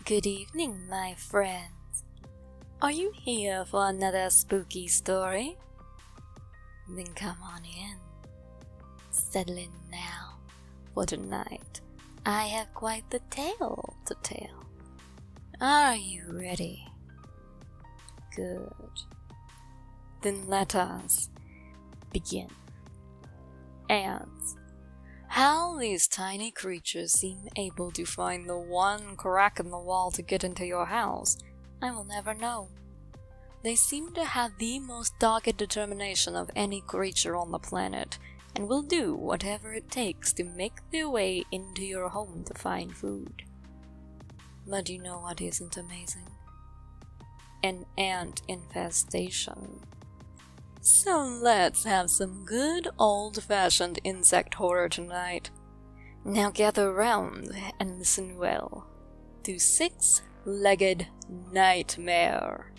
Good evening, my friends. Are you here for another spooky story? Then come on in. Settle in now, for tonight I have quite the tale to tell. Are you ready? Good. Then let us begin. Ants. How these tiny creatures seem able to find the one crack in the wall to get into your house, I will never know. They seem to have the most dogged determination of any creature on the planet, and will do whatever it takes to make their way into your home to find food. But you know what isn't amazing? An ant infestation. So let's have some good old-fashioned insect horror tonight. Now gather round and listen well to Six-Legged Nightmare.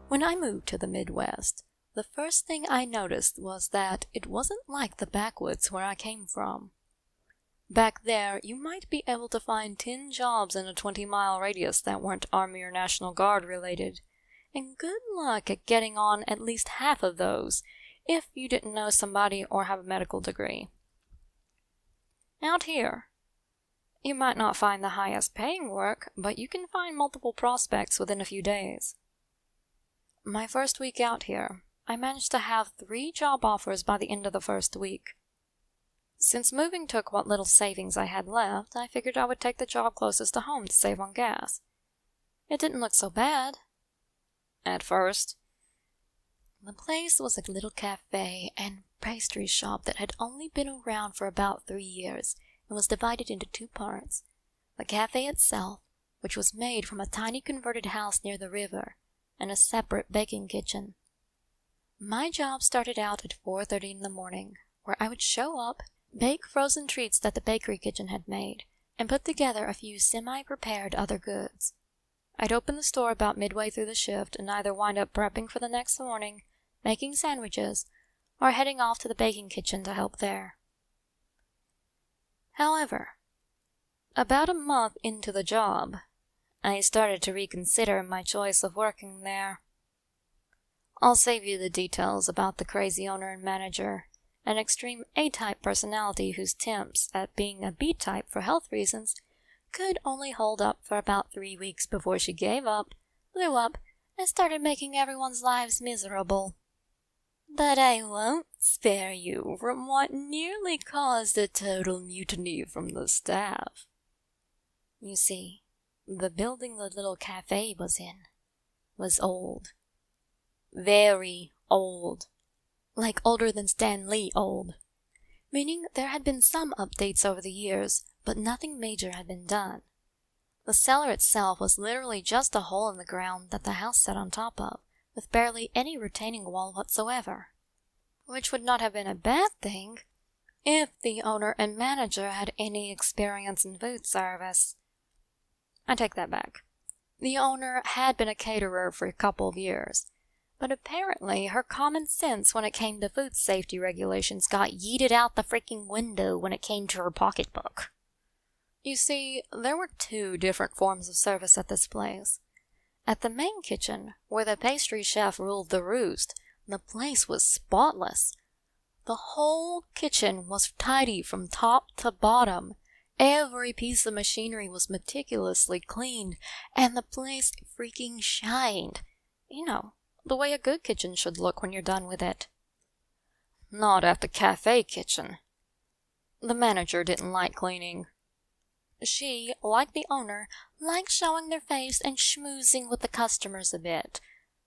When I moved to the Midwest, the first thing I noticed was that it wasn't like the backwoods where I came from. Back there, you might be able to find 10 jobs in a 20-mile radius that weren't Army or National Guard related. And good luck at getting on at least half of those if you didn't know somebody or have a medical degree. Out here, you might not find the highest paying work, but you can find multiple prospects within a few days. My first week out here, I managed to have 3 job offers by the end of the first week. Since moving took what little savings I had left, I figured I would take the job closest to home to save on gas. It didn't look so bad at first. The place was a little cafe and pastry shop that had only been around for about 3 years and was divided into 2 parts. The cafe itself, which was made from a tiny converted house near the river, and a separate baking kitchen. My job started out at 4:30 in the morning, where I would show up, bake frozen treats that the bakery kitchen had made, and put together a few semi-prepared other goods. I'd open the store about midway through the shift and either wind up prepping for the next morning, making sandwiches, or heading off to the baking kitchen to help there. However, about a month into the job, I started to reconsider my choice of working there. I'll save you the details about the crazy owner and manager, an extreme A-type personality whose attempts at being a B-type for health reasons could only hold up for about 3 weeks before she gave up, blew up, and started making everyone's lives miserable. But I won't spare you from what nearly caused a total mutiny from the staff. You see, the building the little cafe was in was old. Very old. Like older than Stan Lee old. Meaning there had been some updates over the years, but nothing major had been done. The cellar itself was literally just a hole in the ground that the house sat on top of, with barely any retaining wall whatsoever. Which would not have been a bad thing if the owner and manager had any experience in food service. I take that back. The owner had been a caterer for a couple of years, but apparently her common sense when it came to food safety regulations got yeeted out the freaking window when it came to her pocketbook. You see, there were 2 different forms of service at this place. At the main kitchen, where the pastry chef ruled the roost, the place was spotless. The whole kitchen was tidy from top to bottom. Every piece of machinery was meticulously cleaned, and the place freaking shined. You know, the way a good kitchen should look when you're done with it. Not at the cafe kitchen. The manager didn't like cleaning. She, like the owner, liked showing their face and schmoozing with the customers a bit.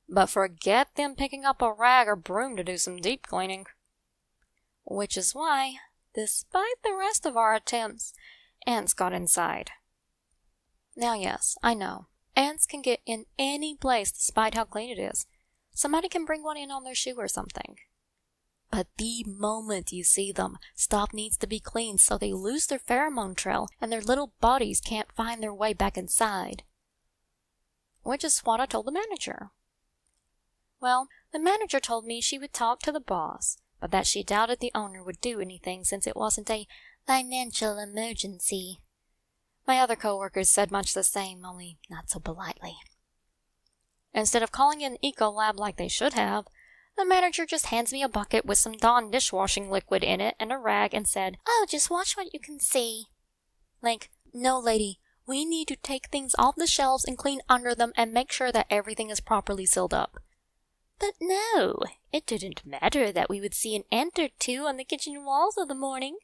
But forget them picking up a rag or broom to do some deep cleaning. Which is why, despite the rest of our attempts, ants got inside. Now yes, I know, ants can get in any place despite how clean it is. Somebody can bring one in on their shoe or something. But the moment you see them, stuff needs to be cleaned so they lose their pheromone trail and their little bodies can't find their way back inside. Which is what I told the manager. Well, the manager told me she would talk to the boss, but that she doubted the owner would do anything since it wasn't a financial emergency. My other coworkers said much the same, only not so politely. Instead of calling in Ecolab like they should have, the manager just hands me a bucket with some Dawn dishwashing liquid in it and a rag and said, "Oh, just wash what you can see." Like, no lady, we need to take things off the shelves and clean under them and make sure that everything is properly sealed up. But no, it didn't matter that we would see an ant or two on the kitchen walls of the morning.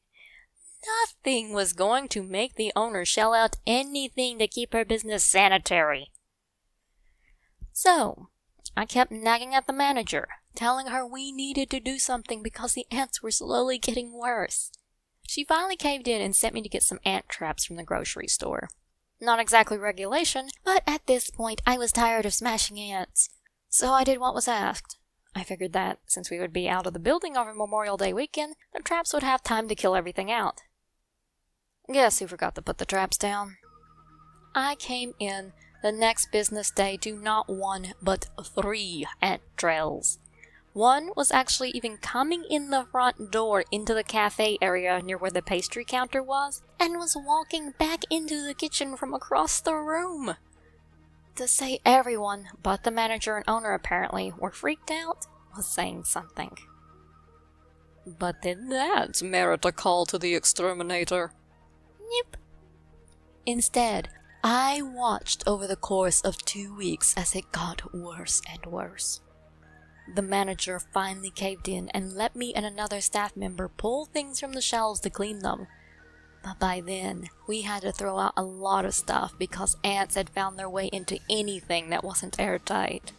Nothing was going to make the owner shell out anything to keep her business sanitary. So, I kept nagging at the manager, telling her we needed to do something because the ants were slowly getting worse. She finally caved in and sent me to get some ant traps from the grocery store. Not exactly regulation, but at this point I was tired of smashing ants. So I did what was asked. I figured that, since we would be out of the building over Memorial Day weekend, the traps would have time to kill everything out. Guess who forgot to put the traps down? I came in the next business day to not 1, but 3 ant trails. One was actually even coming in the front door into the cafe area near where the pastry counter was, and was walking back into the kitchen from across the room. To say everyone, but the manager and owner apparently, were freaked out was saying something. But did that merit a call to the exterminator? Nope. Instead, I watched over the course of 2 weeks as it got worse and worse. The manager finally caved in and let me and another staff member pull things from the shelves to clean them. But by then, we had to throw out a lot of stuff because ants had found their way into anything that wasn't airtight.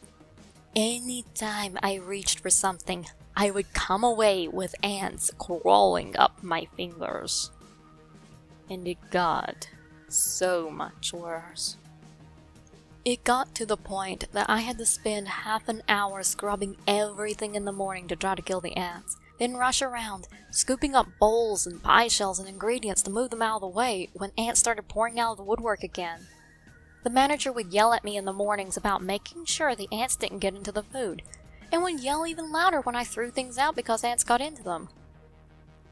Anytime I reached for something, I would come away with ants crawling up my fingers. And it got so much worse. It got to the point that I had to spend half an hour scrubbing everything in the morning to try to kill the ants, then rush around, scooping up bowls and pie shells and ingredients to move them out of the way when ants started pouring out of the woodwork again. The manager would yell at me in the mornings about making sure the ants didn't get into the food, and would yell even louder when I threw things out because ants got into them.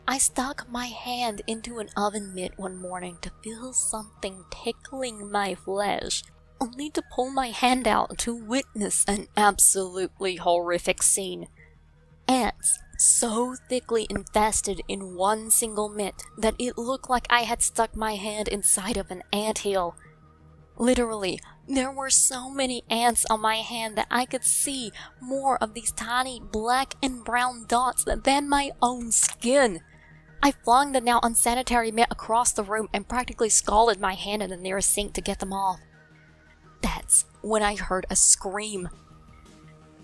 I stuck my hand into an oven mitt one morning to feel something tickling my flesh, only to pull my hand out to witness an absolutely horrific scene. Ants so thickly infested in one single mitt that it looked like I had stuck my hand inside of an anthill. Literally, there were so many ants on my hand that I could see more of these tiny black and brown dots than my own skin. I flung the now unsanitary mitt across the room and practically scalded my hand in the nearest sink to get them off. That's when I heard a scream.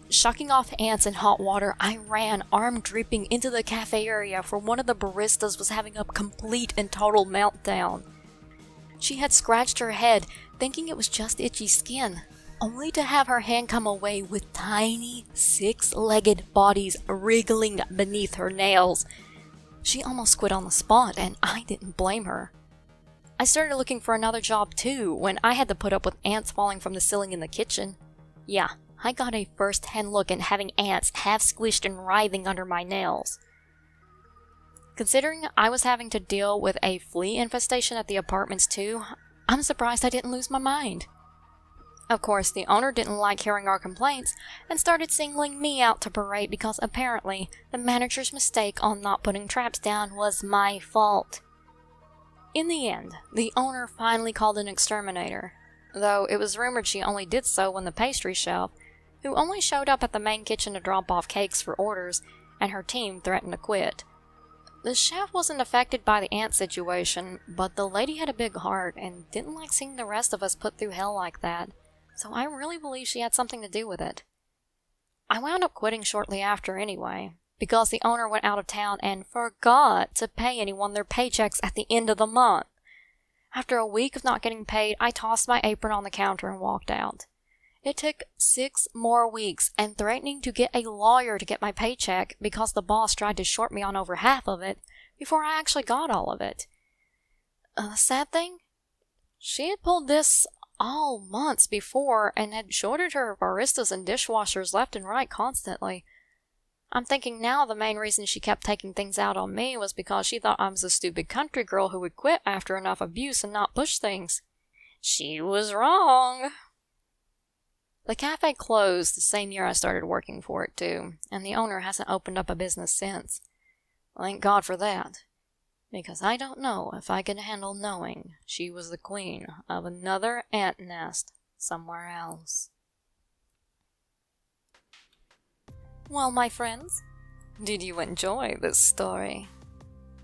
Shucking off ants in hot water, I ran, arm dripping, into the cafe area for one of the baristas was having a complete and total meltdown. She had scratched her head, thinking it was just itchy skin, only to have her hand come away with tiny, 6-legged bodies wriggling beneath her nails. She almost quit on the spot, and I didn't blame her. I started looking for another job too, when I had to put up with ants falling from the ceiling in the kitchen. Yeah, I got a first-hand look at having ants half squished and writhing under my nails. Considering I was having to deal with a flea infestation at the apartments too, I'm surprised I didn't lose my mind. Of course, the owner didn't like hearing our complaints and started singling me out to berate because apparently the manager's mistake on not putting traps down was my fault. In the end, the owner finally called an exterminator, though it was rumored she only did so when the pastry chef, who only showed up at the main kitchen to drop off cakes for orders, and her team threatened to quit. The chef wasn't affected by the ant situation, but the lady had a big heart and didn't like seeing the rest of us put through hell like that, so I really believe she had something to do with it. I wound up quitting shortly after anyway, because the owner went out of town and forgot to pay anyone their paychecks at the end of the month. After a week of not getting paid, I tossed my apron on the counter and walked out. It took 6 more weeks and threatening to get a lawyer to get my paycheck because the boss tried to short me on over half of it before I actually got all of it. The sad thing? She had pulled this all months before and had shorted her baristas and dishwashers left and right constantly. I'm thinking now the main reason she kept taking things out on me was because she thought I was a stupid country girl who would quit after enough abuse and not push things. She was wrong. The cafe closed the same year I started working for it too, and the owner hasn't opened up a business since. Thank God for that, because I don't know if I can handle knowing she was the queen of another ant nest somewhere else. Well, my friends, did you enjoy this story?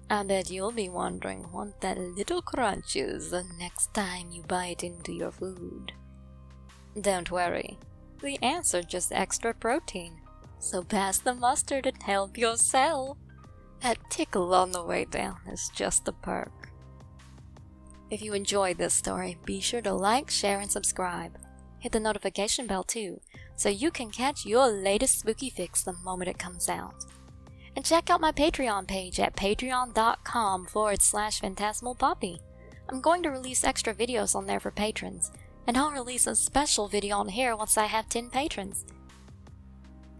I bet you'll be wondering what that little crunch is the next time you bite into your food. Don't worry, the ants are just extra protein, so pass the mustard and help yourself. That tickle on the way down is just a perk. If you enjoyed this story, be sure to like, share, and subscribe. Hit the notification bell too, so you can catch your latest spooky fix the moment it comes out. And check out my Patreon page at patreon.com/Phantasmal Poppy. I'm going to release extra videos on there for patrons, and I'll release a special video on here once I have 10 patrons.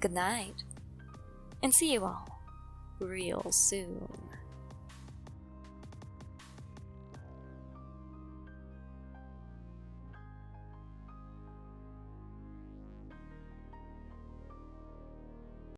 Good night, and see you all real soon.